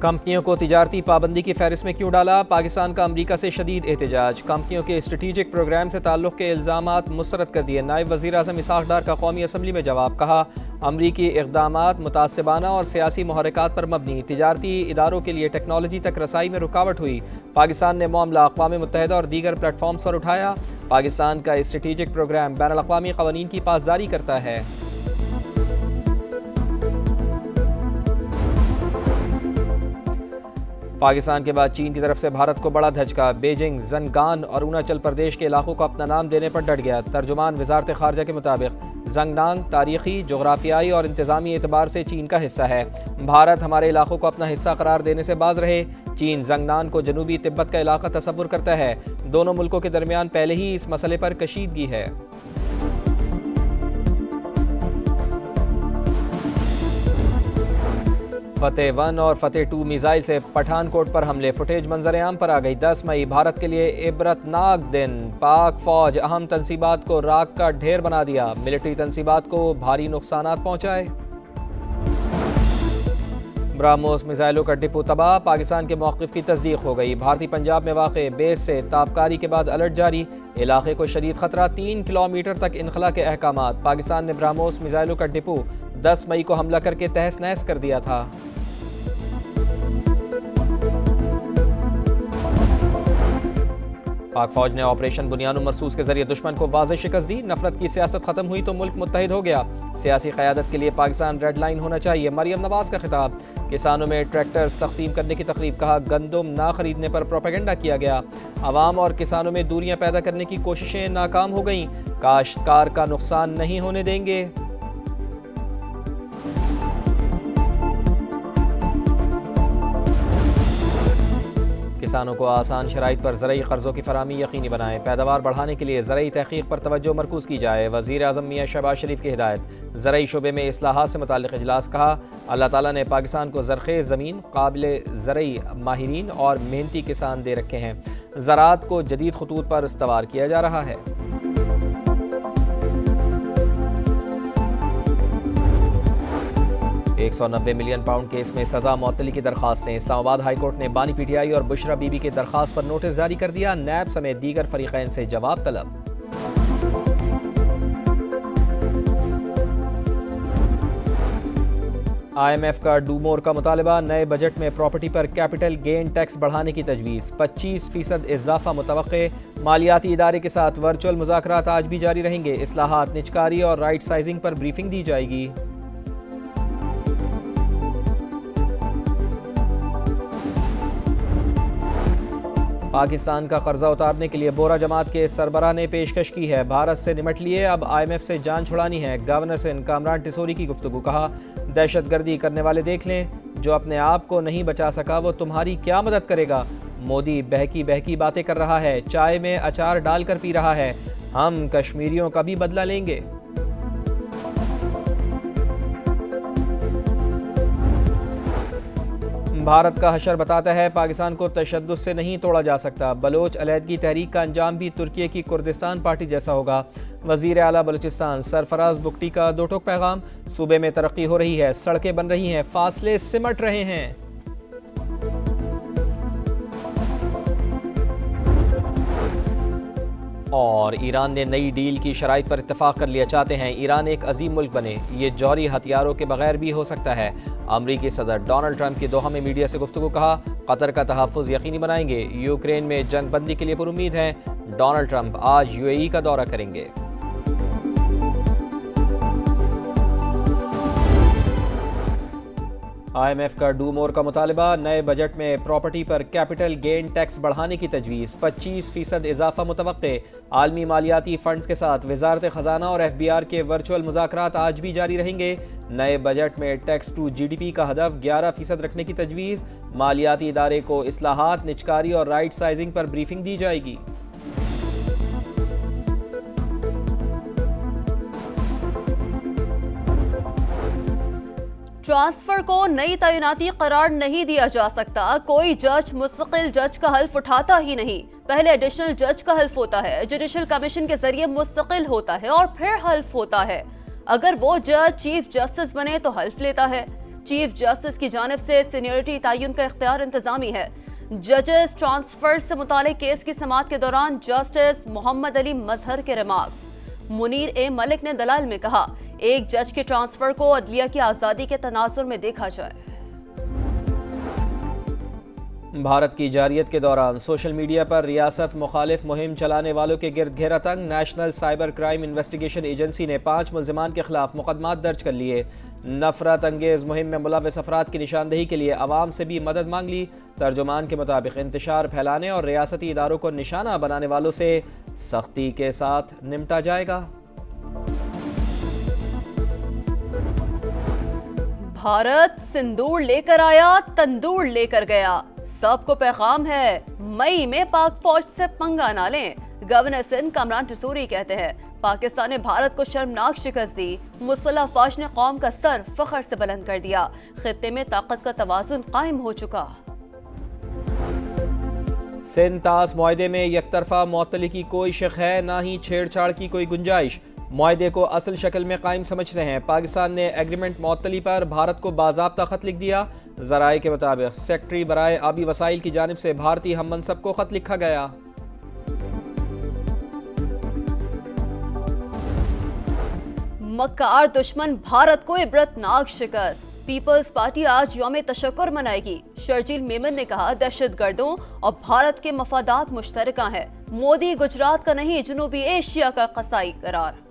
कंपनियों को तिजारती पाबंदी की फहरिस्त में क्यों डाला? पाकिस्तान का अमरीका से शदीद एहतजाज। कंपनियों के स्ट्रेटेजिक प्रोग्राम से ताल्लुक़ के इल्ज़ामात मुस्तरद कर दिए। नायब वज़ीर आज़म इसहाक़ डार का कौमी असम्बली में जवाब। कहा, अमरीकी इक़दामात मुतासिबाना और सियासी मुहर्रिकात पर मबनी। तिजारती इदारों के लिए टेक्नोलॉजी तक रसाई में रुकावट हुई। पाकिस्तान ने मामला अक़वाम मुत्तहिदा और दीगर प्लेटफॉर्म्स पर उठाया। पाकिस्तान का स्ट्रेटेजिक प्रोग्राम बैनुल अक़वामी क़वानीन की पासदारी करता है। पाकिस्तान के बाद चीन की तरफ से भारत को बड़ा धचका। बीजिंग जंगनान और अरुणाचल प्रदेश के इलाकों को अपना नाम देने पर डट गया। तर्जुमान वजारत खारजा के मुताबिक जंगनान तारीखी, जोग्राफियाई और इंतज़ामी एतबार से चीन का हिस्सा है। भारत हमारे इलाकों को अपना हिस्सा करार देने से बाज रहे। चीन जंगनान को जनूबी तिब्बत का इलाका तस्वुर करता है। दोनों मुल्कों के दरमियान पहले ही इस मसले पर कशीदगी है। फतेह 1 और फतेह 2 मिसाइल से पठानकोट पर हमले। फुटेज मंजर आम पर आ गई। 10 मई भारत के लिए इबरतनाक दिन। पाक फौज अहम तंसीबात को राख का ढेर बना दिया। मिलिट्री तंसीबात को भारी नुकसानात पहुंचाए। ब्राह्मोस मिसाइलों का डिपो तबाह। पाकिस्तान के मौक़िफ़ की तस्दीक हो गई। भारतीय पंजाब में वाक़े बेस से ताबकारी के बाद अलर्ट जारी। इलाके को शदीद खतरा। 3 किलोमीटर तक इनखला के अहकामात। पाकिस्तान ने ब्राह्मोस मिसाइलों का डिपो 10 मई को हमला करके तहस नहस कर दिया था। पाक फौज ने ऑपरेशन बुनियान मरसूस के जरिए दुश्मन को वाज़ेह शिकस्त दी। नफरत की सियासत खत्म हुई तो मुल्क मुत्तहिद हो गया। सियासी क़यादत के लिए पाकिस्तान रेड लाइन होना चाहिए। मरियम नवाज का खिताब। किसानों में ट्रैक्टर्स तकसीम करने की तकरीब। कहा, गंदम ना खरीदने पर प्रोपेगेंडा किया गया। अवाम और किसानों में दूरियां पैदा करने की कोशिशें नाकाम हो गईं। काश्तकार का नुकसान नहीं होने देंगे। किसानों को आसान शराइत पर ज़रई कर्ज़ों की फराहमी यकीनी बनाएं। पैदावार बढ़ाने के लिए ज़रई तहक़ीक़ पर तवज्जो मरकूज़ की जाए। वज़ीर आज़म मियाँ शहबाज शरीफ की हिदायत। ज़रई शोबे में इस्लाहात से मुताल्लिक़ इजलास। कहा, अल्लाह ताला ने पाकिस्तान को ज़रख़ेज़ ज़मीन, काबिल ज़रई माहिरीन और मेहनती किसान दे रखे हैं। ज़राअत को जदीद खतूत पर इस्तवार किया जा रहा है। 190 मिलियन पाउंड केस में सजा मुअत्तली की दरखास्तें। इस्लामाबाद हाईकोर्ट ने बानी पीटीआई और बुशरा बीबी की दरखास्त पर नोटिस जारी कर दिया। नैब समेत दीगर फरीक़ैन से जवाब तलब। IMF का डू मोर का मुतालबा। नए बजट में प्रॉपर्टी पर कैपिटल गेन टैक्स बढ़ाने की तजवीज़। 25% इजाफा मुतवक्के। मालियाती इदारे के साथ वर्चुअल मुज़ाकरात आज भी जारी रहेंगे। इस्लाहात, निजकारी और राइट साइजिंग पर ब्रीफिंग दी जाएगी। पाकिस्तान का कर्जा उतारने के लिए बोरा जमात के सरबराह ने पेशकश की है। भारत से निमट लिए, अब IMF से जान छुड़ानी है। गवर्नर से कामरान टिसोरी की गुफ्तगू। कहा, दहशतगर्दी करने वाले देख लें, जो अपने आप को नहीं बचा सका वो तुम्हारी क्या मदद करेगा। मोदी बहकी बहकी बातें कर रहा है, चाय में अचार डालकर पी रहा है। हम कश्मीरियों का भी बदला लेंगे। भारत का हशर बताता है, पाकिस्तान को तशद्दुद से नहीं तोड़ा जा सकता। बलोच अलहदगी तहरीक का अंजाम भी तुर्की की कुर्दिस्तान पार्टी जैसा होगा। वज़ीर आला बलूचिस्तान सरफराज बुगटी का दो टोक पैगाम। सूबे में तरक्की हो रही है, सड़कें बन रही हैं, फासले सिमट रहे हैं। और ईरान ने नई डील की शराइत पर इत्तफाक कर लिया। चाहते हैं ईरान एक अजीम मुल्क बने। ये जौहरी हथियारों के बगैर भी हो सकता है। अमरीकी सदर डोनाल्ड ट्रंप की दोहा में मीडिया से गुफ्तगू। कहा, कतर का तहफ़्फ़ुज़ यकीनी बनाएंगे। यूक्रेन में जंग बंदी के लिए पुरुम्मीद हैं। डोनाल्ड ट्रंप आज UAE का दौरा करेंगे। IMF का डू मोर का मुतालबा। नए बजट में प्रॉपर्टी पर कैपिटल गेन टैक्स बढ़ाने की तजवीज़। 25% इजाफा मुतवक्के। आलमी मालियाती फंड्स के साथ वजारत ख़जाना और FBR के वर्चुअल मुज़ाकरात आज भी जारी रहेंगे। नए बजट में टैक्स टू GDP का हदफ 11% रखने की तजवीज़। मालियाती इदारे को इस्लाहात, निजकारी और राइट साइजिंग पर ब्रीफिंग दी जाएगी। ट्रांसफर को नई तैनाती करार नहीं दिया जा सकता। कोई जज मुस्तकिल जज का हल्फ उठाता ही नहीं। पहले एडिशनल जज का हल्फ होता है, जुडिशल कमीशन के जरिए मुस्तकिल होता है और फिर हल्फ होता है। अगर वो जज चीफ जस्टिस बने तो हल्फ लेता है। चीफ जस्टिस की जानिब से सीनियरिटी तयन का इख्तियार इंतजामी है। जजेस ट्रांसफर से मुतालिक केस की समाअत के दौरान जस्टिस मोहम्मद अली मजहर के रिमार्क्स। मुनीर ए मलिक ने दलाल में कहा, एक जज के ट्रांसफर को अदलिया की आज़ादी के तनाजुर में देखा जाए। भारत की जारियत के दौरान सोशल मीडिया पर रियासत मुखालिफ मुहिम चलाने वालों के गिर्द घेरा तंग। National cyber crime investigation agency ने 5 मुल्जिमान के खिलाफ मुकदमात दर्ज कर लिए। नफरत अंगेज मुहिम में मुलव्वस अफराद की निशानदेही के लिए अवाम से भी मदद मांग ली। तर्जुमान के मुताबिक इंतशार फैलाने और रियासती इदारों को निशाना बनाने वालों से सख्ती के साथ निपटा जाएगा। भारत सिंदूर लेकर आया, तंदूर लेकर गया। सबको पैगाम है, मई में पाक फौज से पंगा ना लें। गवर्नर सिंध कामरान टसूरी कहते हैं, पाकिस्तान ने भारत को शर्मनाक शिकस्त दी। मुसल्लह फौज ने कौम का सर फख्र से बुलंद कर दिया। खित्ते में ताकत का तवाजुन कायम हो चुका। सिंध तास मुआहदे में यकतरफा मुअत्तली की कोई शक है, ना ही छेड़छाड़ की कोई गुंजाइश। मुआहदे को असल शक्ल में कायम समझते हैं। पाकिस्तान ने एग्रीमेंट मुअत्तली पर भारत को बाज़ाब्ता खत लिख दिया। ज़राए के मुताबिक सेक्रेटरी बराए आबी वसाइल की जानिब से भारतीय हम मनसब को खत लिखा गया। मक्कार दुश्मन भारत को इबरतनाक शिकस्त। पीपल्स पार्टी आज यौम तशक्कुर मनाएगी। शर्जील मेमन ने कहा, दहशतगर्दों और भारत के मफादात मुश्तरका हैं। मोदी गुजरात का नहीं, जनूबी एशिया का कसाई करार।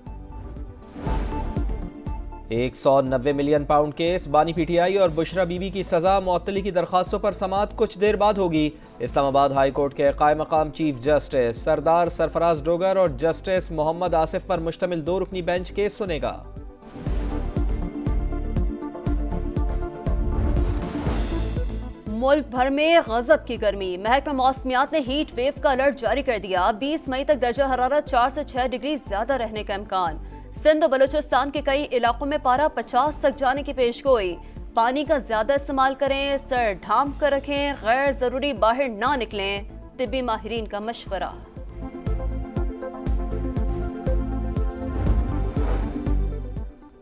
190 मिलियन पाउंड केस, बानी पीटीआई और बुशरा बीबी की सजा। मुअत्तली की दरखास्तों पर समाअत कुछ देर बाद होगी। इस्लामाबाद हाई कोर्ट के कायम मकाम चीफ जस्टिस सरदार सरफराज डोगर और जस्टिस मोहम्मद आसिफ पर मुश्तमिल 2 रुकनी बेंच केस सुनेगा। मुल्क भर में गजब की गर्मी। महकमा मौसमियात ने हीट वेव का अलर्ट जारी कर दिया। 20 मई तक दर्जा हरारत 4 से 6 डिग्री ज्यादा रहने का इम्कान। सिंध और बलूचिस्तान के कई इलाकों में पारा 50 तक जाने की पेशगोई। पानी का ज्यादा इस्तेमाल करें, सर ढांप कर रखें, गैर जरूरी बाहर ना निकलें, तिब्बी माहिरीन का मशवरा।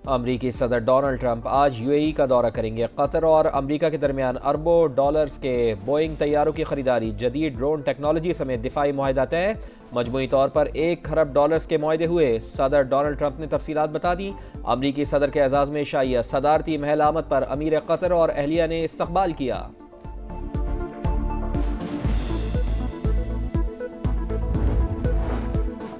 अमरीकी सदर डोनाल्ड ट्रंप आज यूएई का दौरा करेंगे। कतर और अमरीका के दरमियान अरबों डॉलर्स के बोइंग तैयारों की खरीदारी, जदीद ड्रोन टेक्नोलॉजी समेत दिफाई मुआहदा तय। मजमूई तौर पर 1 खरब डॉलर्स के मुआहदे हुए। सदर डोनाल्ड ट्रंप ने तफसीलात बता दी। अमरीकी सदर के एजाज़ में शाइया सदारती महल आमद पर अमीर कतर और अहलिया ने इस्तकबाल किया।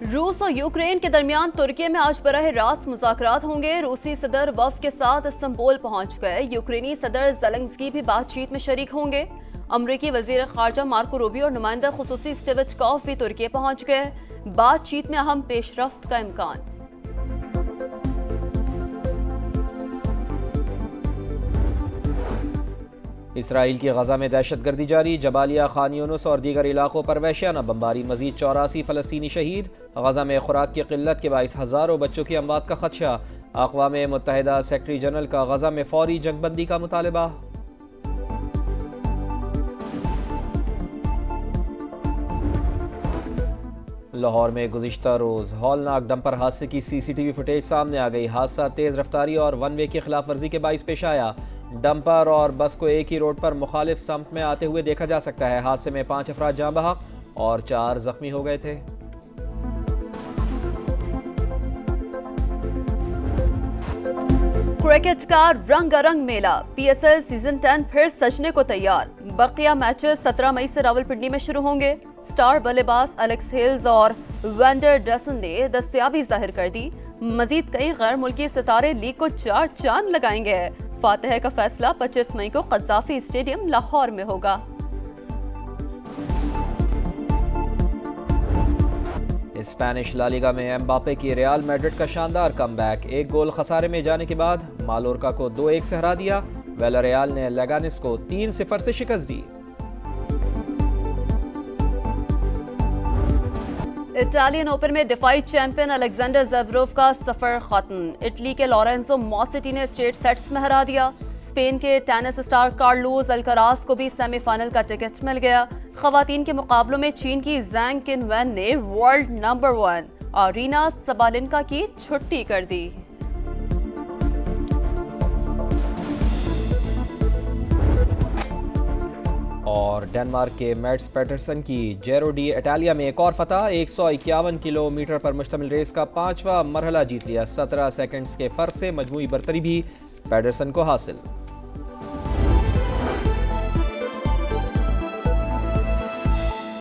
रूस और यूक्रेन के दरमियान तुर्की में आज बराह रास्त मुज़ाकरात होंगे। रूसी सदर वफ़द के साथ इस्तांबुल पहुंच गए। यूक्रेनी सदर ज़ेलेंस्की भी बातचीत में शरीक होंगे। अमरीकी वज़ीर ख़ारजा मार्को रूबियो और नुमाइंदा खुसूसी स्टीव विटकॉफ भी तुर्की पहुंच गए। बातचीत में अहम पेशरफ्त का इम्कान। इसराइल की गजा में दहशतगर्दी जारी। जबालिया, खान यूनुस और दीगर इलाकों पर वहशियाना बमबारी। मजीद 84 फ़लस्तीनी शहीद। गजा में खुराक की किल्लत के बाइस हज़ारों बच्चों की अमवात का खदशा। अक़वाम मुत्तहिदा सेक्रेटरी जनरल का गजा में फौरी जंगबंदी का मुतालबा। लाहौर में गुज़िश्ता रोज़ हौलनाक डंपर हादसे की CCTV फुटेज सामने आ गई। हादसा तेज़ रफ्तारी और वन वे की खिलाफ वर्जी के बाइस पेश आया। डंपर और बस को एक ही रोड पर मुखालिफ समत में आते हुए देखा जा सकता है। हादसे में 5 अफराद जाँ बहक और 4 जख्मी हो गए थे। क्रिकेट का रंगारंग मेला। PSL सीजन 10 फिर सजने को तैयार। बकिया मैचेस 17 मई से रावलपिंडी में शुरू होंगे। स्टार बल्लेबाज एलेक्स हेल्स और वेंडर डसन ने दस्तयाबी जाहिर कर दी। मजीद कई गैर मुल्की सितारे लीग को 4 चांद लगाएंगे। फातिह का फैसला 25 मई को कज़ाफी स्टेडियम लाहौर में होगा। स्पेनिश ला लीगा में एम्बापे की रियल मैड्रिड का शानदार कमबैक। 1 गोल खसारे में जाने के बाद मालोर्का को 2-1 से हरा दिया। विलारियल ने लेगानिस को 3-0 से शिकस्त दी। इटालियन ओपन में दिफाई चैंपियन अलेक्जेंडर ज़ेवरेव का सफर खत्म। इटली के लॉरेंजो मॉसिटी ने स्ट्रेट सेट्स में हरा दिया। स्पेन के टेनिस स्टार कार्लोस अल्कराज को भी सेमीफाइनल का टिकट मिल गया। खवातीन के मुकाबलों में चीन की ज़ैंग किनवेन ने वर्ल्ड नंबर 1 अरीना सबालिनका की छुट्टी कर दी। और डेनमार्क के मैट्स पैटरसन की जेरो डी इटालिया में एक और फतह। 151 किलोमीटर पर मुश्तमिल रेस का 5वां मरहला जीत लिया। 17 सेकंड्स के फर्क से मजमूई बरतरी भी पैटरसन को हासिल।